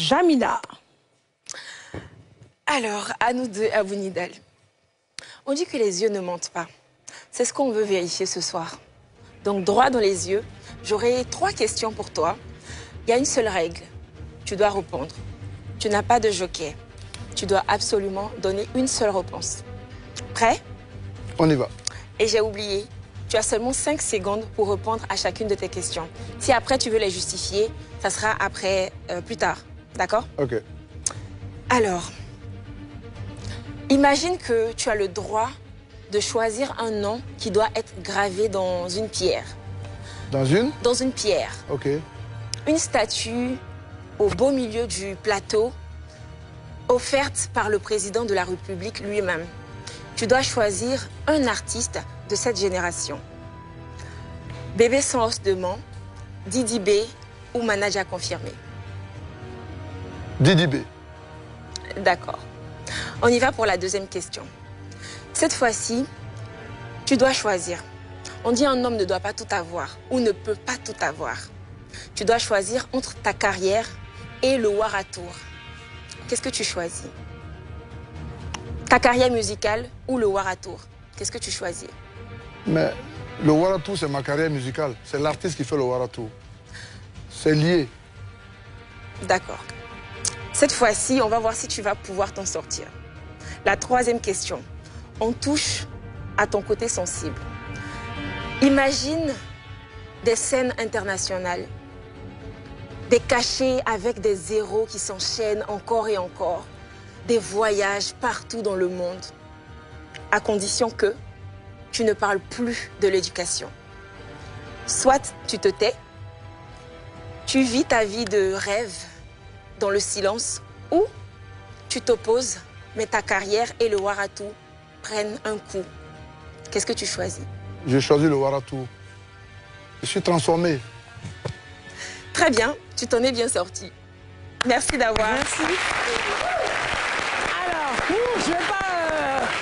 Jamila. Alors, à nous deux, Abou Nidal. On dit que les yeux ne mentent pas. C'est ce qu'on veut vérifier ce soir. Donc, droit dans les yeux, j'aurai 3 questions pour toi. Il y a une seule règle. Tu dois répondre. Tu n'as pas de joker. Tu dois absolument donner une seule réponse. Prêt? On y va. Et j'ai oublié, tu as seulement 5 secondes pour répondre à chacune de tes questions. Si après tu veux les justifier, ça sera après, plus tard. D'accord? Ok. Alors, imagine que tu as le droit de choisir un nom qui doit être gravé dans une pierre. Dans une? Dans une pierre. Ok. Une statue au beau milieu du plateau, offerte par le président de la République lui-même. Tu dois choisir un artiste de cette génération. Bébé sans os de main, Didi B ou Manaja confirmé. Didi B. D'accord. On y va pour la deuxième question. Cette fois-ci, tu dois choisir. On dit un homme ne doit pas tout avoir ou ne peut pas tout avoir. Tu dois choisir entre ta carrière et le Waratour. Qu'est-ce que tu choisis? Ta carrière musicale ou le Waratour? Qu'est-ce que tu choisis? Mais le Waratour, c'est ma carrière musicale. C'est l'artiste qui fait le Waratour. C'est lié. D'accord. Cette fois-ci, on va voir si tu vas pouvoir t'en sortir. La troisième question. On touche à ton côté sensible. Imagine des scènes internationales, des cachets avec des héros qui s'enchaînent encore et encore, des voyages partout dans le monde, à condition que tu ne parles plus de l'éducation. Soit tu te tais, tu vis ta vie de rêve dans le silence, ou tu t'opposes, mais ta carrière et le Waratour prennent un coup. Qu'est-ce que tu choisis? J'ai choisi le Waratour. Je suis transformé. Très bien, tu t'en es bien sorti. Merci d'avoir... Merci. Alors, je ne vais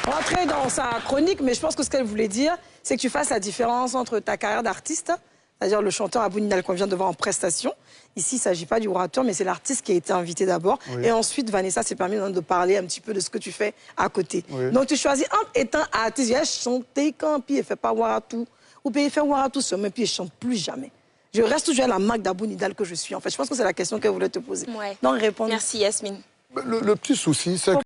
pas rentrer dans sa chronique, mais je pense que ce qu'elle voulait dire, c'est que tu fasses la différence entre ta carrière d'artiste, c'est-à-dire le chanteur Abou Nidal qu'on vient de voir en prestation. Ici, il ne s'agit pas du orateur, mais c'est l'artiste qui a été invité d'abord. Oui. Et ensuite, Vanessa s'est permis de parler un petit peu de ce que tu fais à côté. Oui. Donc, tu choisis entre étant artiste, j'ai chanté quand puis il fait pas Waratour, ou puis il fait Waratour seulement, puis il ne chante plus jamais. Je reste toujours à la marque d'Abou Nidal que je suis. En fait, je pense que c'est la question qu'elle voulait te poser. Ouais. Donc, répondre. Merci, Yasmine. Le petit souci, c'est que